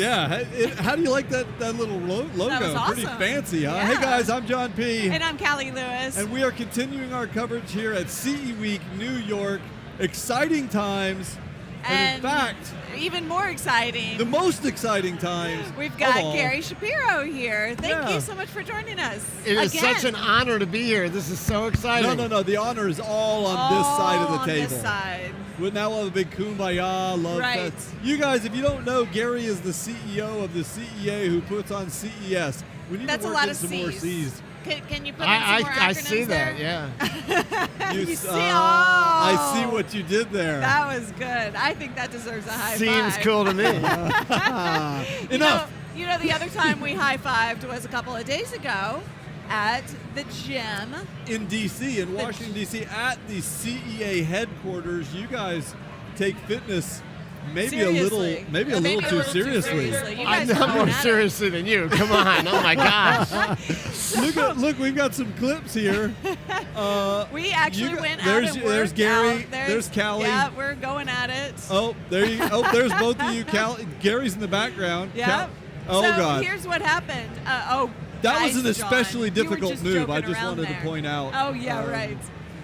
Yeah. How do you like that little logo? That was awesome. Pretty fancy, huh? Yeah. Hey, guys, I'm John P. And I'm Callie Lewis. And we are continuing our coverage here at CE Week, New York. Exciting times. And in fact, even more exciting, the most exciting times. We've got Gary Shapiro here. Thank you so much for joining us. It is such an honor to be here. This is so exciting. No. The honor is all on this side of the table. On this side. Now we'll have a big kumbaya love fest. You guys, if you don't know, Gary is the CEO of the CEA who puts on CES. We need to work in some more C's. Can you put in some more acronyms I see there? that, yeah. You see? I see what you did there. That was good. I think that deserves a high five. Seems cool to me. Enough. You know, the other time we high-fived was a couple of days ago at the gym. In D.C., in Washington, D.C., at the CEA headquarters. You guys take fitness maybe a little too seriously. I'm not more seriously than you. Come on. Oh, my gosh. Look, we've got some clips here. We actually went out and worked There's Gary. out. There's Callie. Yeah, we're going at it. Oh, there's both of you. Gary's in the background. Yeah. God. Here's what happened. That was an especially John, difficult move. I just wanted to point out. Oh, yeah, right.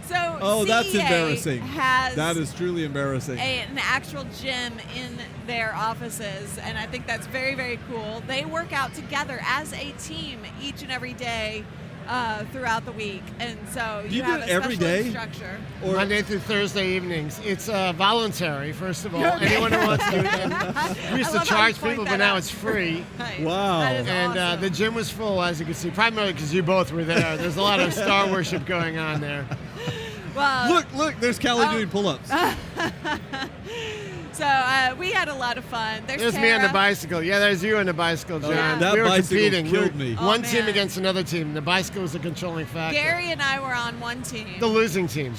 So that's CEA embarrassing. That is truly embarrassing. An actual gym in their offices, and I think that's very, very cool. They work out together as a team each and every day throughout the week, and so you have a every special day? structure. Or Monday through Thursday evenings. It's voluntary, first of all. Anyone who wants to do it. We used to charge people, but now it's free. Right. Wow. And awesome. the gym was full, as you can see, primarily because you both were there. There's a lot of star worship going on there. Well, look, there's Callie doing pull-ups. So we had a lot of fun. There's me on the bicycle. Yeah, there's you on the bicycle, John. Yeah. That we were bicycle competing. killed me. One team against another team. The bicycle was a controlling factor. Gary and I were on one team. The losing team.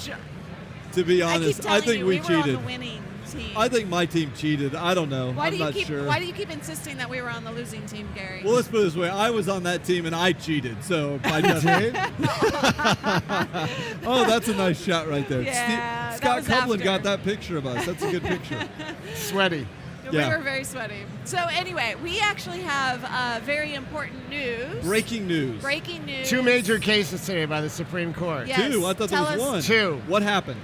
To be honest, I think we were cheated. on the winning team. I think my team cheated. I don't know. I'm not sure. Why do you keep insisting that we were on the losing team, Gary? Well, let's put it this way. I was on that team and I cheated. So by definition. Oh, that's a nice shot right there. Yeah, Scott Copeland after. got that picture of us. That's a good picture. Sweaty. We were very sweaty. So anyway, we actually have very important news. Breaking news. Breaking news. 2 major cases today by the Supreme Court. Yes. 2? I thought there was 1. 2. What happened?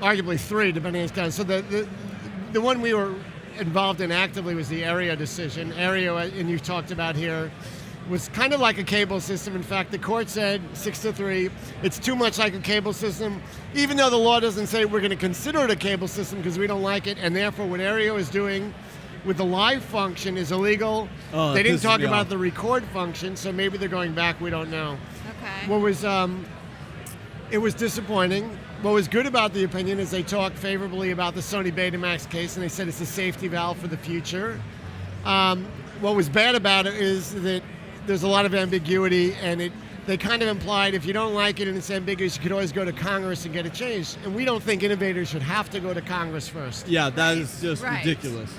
Arguably 3, depending on kind. So the one we were involved in actively was the Aereo decision. Aereo, and you've talked about here, was kind of like a cable system. In fact, the court said 6-3, it's too much like a cable system, even though the law doesn't say we're going to consider it a cable system because we don't like it, and therefore what Aereo is doing with the live function is illegal. They didn't talk about the record function, so maybe they're going back, we don't know. Okay. What was, it was disappointing. What was good about the opinion is they talked favorably about the Sony Betamax case, and they said it's a safety valve for the future. What was bad about it is that there's a lot of ambiguity, and they kind of implied if you don't like it and it's ambiguous, you could always go to Congress and get it changed. And we don't think innovators should have to go to Congress first. Yeah, that is just ridiculous.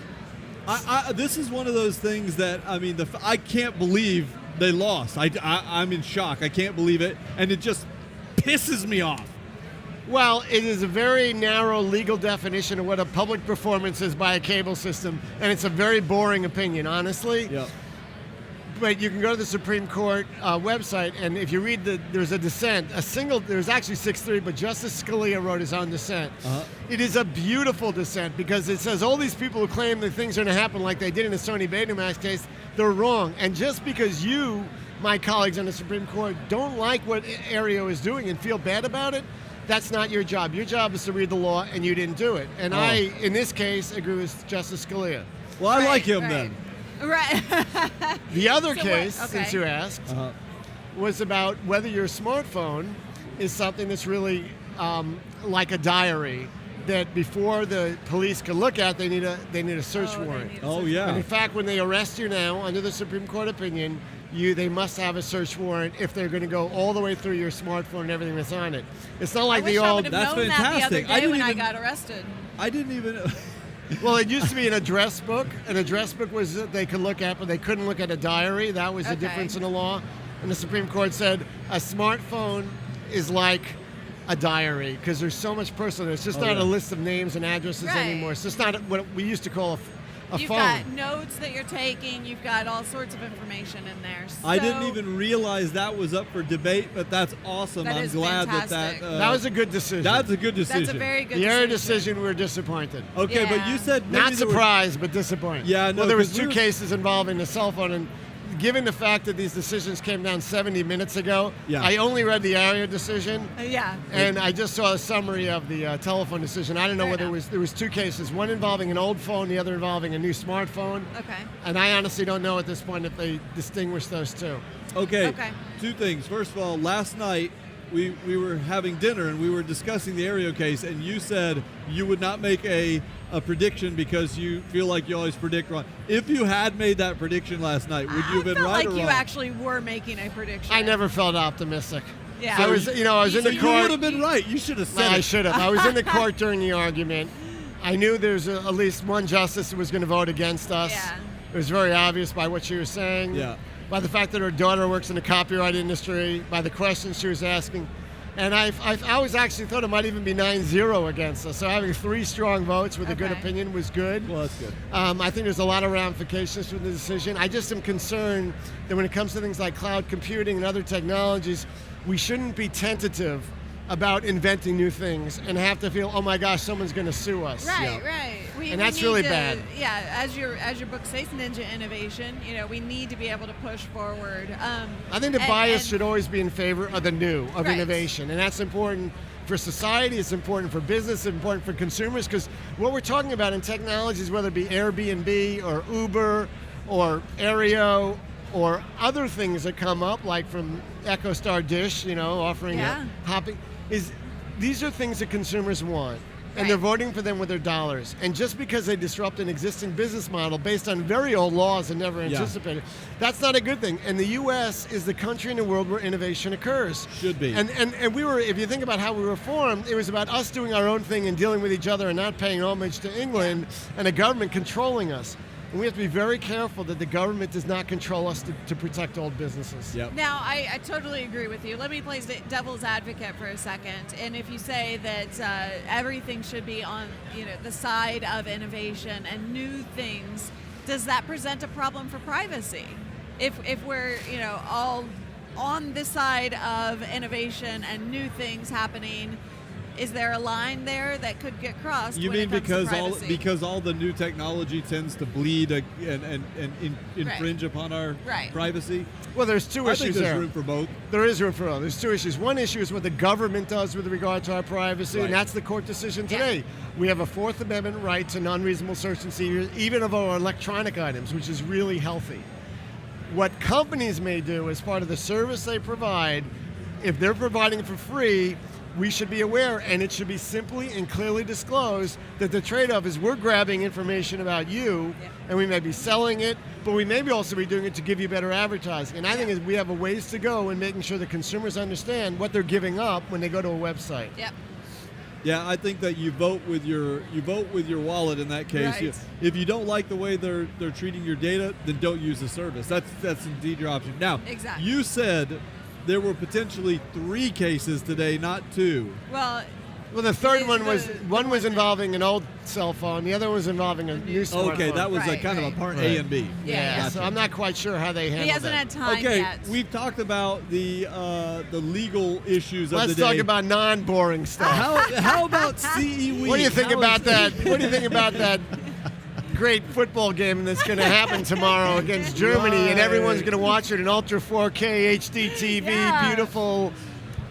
This is one of those things that, I mean, I can't believe they lost. I'm in shock. I can't believe it, and it just pisses me off. Well, it is a very narrow legal definition of what a public performance is by a cable system, and it's a very boring opinion, honestly. Yep. But you can go to the Supreme Court website, and if you read there's a dissent, there's actually 6-3, but Justice Scalia wrote his own dissent. It is a beautiful dissent because it says all these people who claim that things are going to happen like they did in the Sony Betamax case, they're wrong. And just because you, my colleagues on the Supreme Court, don't like what Aereo is doing and feel bad about it, that's not your job. Your job is to read the law, and you didn't do it. And I, in this case, agree with Justice Scalia. Well, I like him then. Right. The other case, since you asked, was about whether your smartphone is something that's really like a diary that before the police can look at, they need a search warrant. Oh, yeah. And in fact, when they arrest you now, under the Supreme Court opinion, they must have a search warrant if they're going to go all the way through your smartphone and everything that's on it. It's not like the old. That's known fantastic. That the other day when I got arrested. I didn't even. Well, it used to be an address book. An address book was that they could look at, but they couldn't look at a diary. That was the difference in the law. And the Supreme Court said a smartphone is like a diary because there's so much personal. It's just not a list of names and addresses anymore. It's just not what we used to call You've got notes that you're taking. You've got all sorts of information in there. So I didn't even realize that was up for debate, but that's awesome. I'm glad fantastic. That was a good decision. That's a good decision. That's a very good the decision. Air decision, we're disappointed. Okay, Yeah. but you said maybe Not surprised, but disappointed. Yeah, no, well, there was 'cause we two were- cases involving the cell phone, and given the fact that these decisions came down 70 minutes ago, Yeah. I only read the Aria decision, Yeah. and I just saw a summary of the telephone decision. I don't know Fair whether enough. there was two cases, one involving an old phone, the other involving a new smartphone. Okay. And I honestly don't know at this point if they distinguish those two. Okay. Okay. Two things. First of all, last night we were having dinner and we were discussing the Aereo case, and you said you would not make a prediction because you feel like you always predict wrong. If you had made that prediction last night, would you have been I felt right like or you wrong? actually were making a prediction. I never felt optimistic. Yeah. I was in So the you court. would have been right. You should have said I it. should have. I was in the court during the argument. I knew there's at least one justice who was going to vote against us. Yeah. It was very obvious by what she was saying. Yeah. By the fact that her daughter works in the copyright industry, by the questions she was asking. And I always actually thought it might even be 9-0 against us. So having three strong votes with a good Okay. opinion was good. Well, that's good. I think there's a lot of ramifications from the decision. I just am concerned that when it comes to things like cloud computing and other technologies, we shouldn't be tentative about inventing new things and have to feel, oh my gosh, someone's going to sue us. Right, right. We And that's need really to- bad. Yeah, as your book says, Ninja Innovation. We need to be able to push forward. I think the bias should always be in favor of the new, of Right. innovation, and that's important for society. It's important for business. It's important for consumers, because what we're talking about in technologies, whether it be Airbnb or Uber or Aereo or other things that come up, like from EchoStar Dish, offering Yeah. hopping, these are things that consumers want. And Right. they're voting for them with their dollars. And just because they disrupt an existing business model based on very old laws and never Yeah. anticipated, that's not a good thing. And the U.S. is the country in the world where innovation occurs. Should be. And we were, if you think about how we were formed, it was about us doing our own thing and dealing with each other and not paying homage to England and a government controlling us. And we have to be very careful that the government does not control us to protect old businesses. Yep. Now, I totally agree with you. Let me play devil's advocate for a second. And if you say that everything should be on the side of innovation and new things, does that present a problem for privacy? If we're all on this side of innovation and new things happening, is there a line there that could get crossed? You when mean it comes to privacy? because all the new technology tends to bleed and infringe upon our Right. privacy? Well, there's two I issues think there's there. room for both. There is room for all. There's two issues. One issue is what the government does with regard to our privacy, Right. and that's the court decision Yeah. today. We have a Fourth Amendment right to non-reasonable search and seizure, even of our electronic items, which is really healthy. What companies may do as part of the service they provide, if they're providing it for free, we should be aware, and it should be simply and clearly disclosed that the trade-off is we're grabbing information about you, and we may be selling it, but we may be also be doing it to give you better advertising. And I think we have a ways to go in making sure that consumers understand what they're giving up when they go to a website. Yep. Yeah, I think that you vote with your wallet in that case. Right. If you don't like the way they're treating your data, then don't use the service. That's indeed your option. Now, Exactly. you said there were potentially 3 cases today, not 2. Well, Well, the third one was one that- involving an old cell phone. The other one was involving a new smartphone. Okay, that was Right, kind of right. a part Right. A and B. Yeah. So I'm not quite sure how they handled he hasn't that. had time Okay, yet. we've talked about the legal issues of Let's the day. talk about non-boring stuff. How about CE Week? What do you think How about is- that? What do you think about that great football game that's going to happen tomorrow against Germany, and everyone's going to watch it in Ultra 4K HD TV, Yeah. beautiful.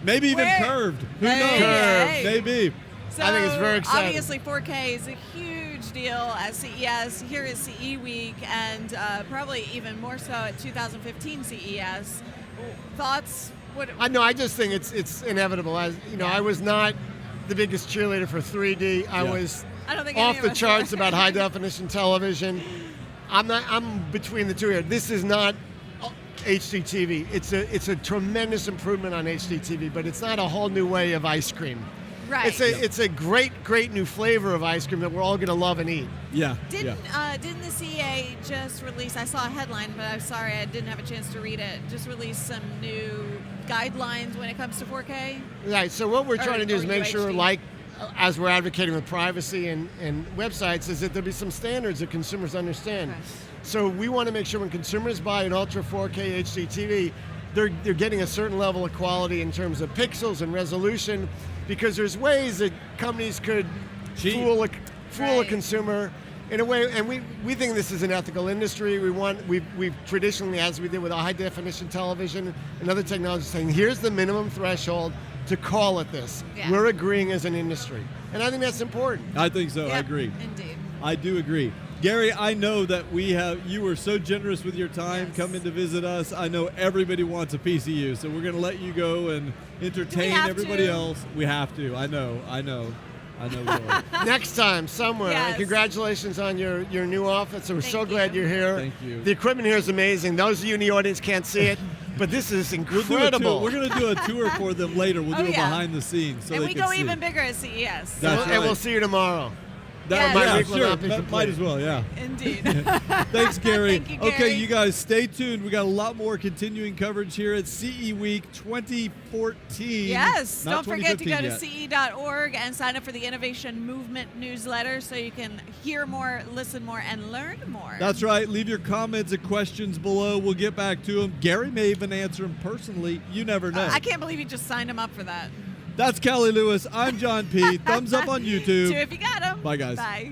Maybe even Where- curved. Who Hey, knows? hey. Maybe. So I think it's very exciting. Obviously, 4K is a huge deal at CES. Here is CE Week, and probably even more so at 2015 CES. Thoughts? What? I just think it's inevitable. I was not the biggest cheerleader for 3D. I Yeah. was I don't think any off of the us charts are. about high definition television. I'm between the two here. This is not HDTV. It's a tremendous improvement on HDTV, but it's not a whole new way of ice cream. Right. It's a great new flavor of ice cream that we're all going to love and eat. Yeah. Didn't the CA just release? I saw a headline, but I'm sorry I didn't have a chance to read it. Just release some new guidelines when it comes to 4K. Right. So what we're trying to do is or make sure, UHD. like as we're advocating with privacy and websites, is that there'll be some standards that consumers understand. Okay. So we want to make sure when consumers buy an Ultra 4K HD TV, they're getting a certain level of quality in terms of pixels and resolution, because there's ways that companies could fool a consumer in a way, and we think this is an ethical industry. We've traditionally, as we did with high definition television and other technologies, saying here's the minimum threshold to call it this. Yeah. We're agreeing as an industry, and I think that's important. I think so. Yep, I agree. Indeed. I do agree. Gary, I know that you were so generous with your time coming to visit us. I know everybody wants a piece of you, so we're going to let you go and entertain everybody else. We have to. I know. We will. Next time, somewhere. Yes. And congratulations on your new office. We're so Thank glad you. you're here. Thank you. The equipment here is amazing. Those of you in the audience can't see it, but this is incredible. We're going to do a tour for them later. We'll do it behind the scenes so and they we can go see. even bigger at CES. That's And right. we'll see you tomorrow. That, Yes. yeah, week will sure. not be Might complete. as well, yeah. Indeed. Thanks, Gary. Thank you, Gary. Okay, you guys, stay tuned. We got a lot more continuing coverage here at CE Week 2014. Yes. Not Don't forget to go 2015 to ce.org and sign up for the Innovation Movement newsletter so you can hear more, listen more, and learn more. That's right. Leave your comments and questions below. We'll get back to them. Gary may even answer them personally. You never know. I can't believe you just signed him up for that. That's Callie Lewis. I'm John P. Thumbs up on YouTube. Two if you got him. Bye, guys. Bye.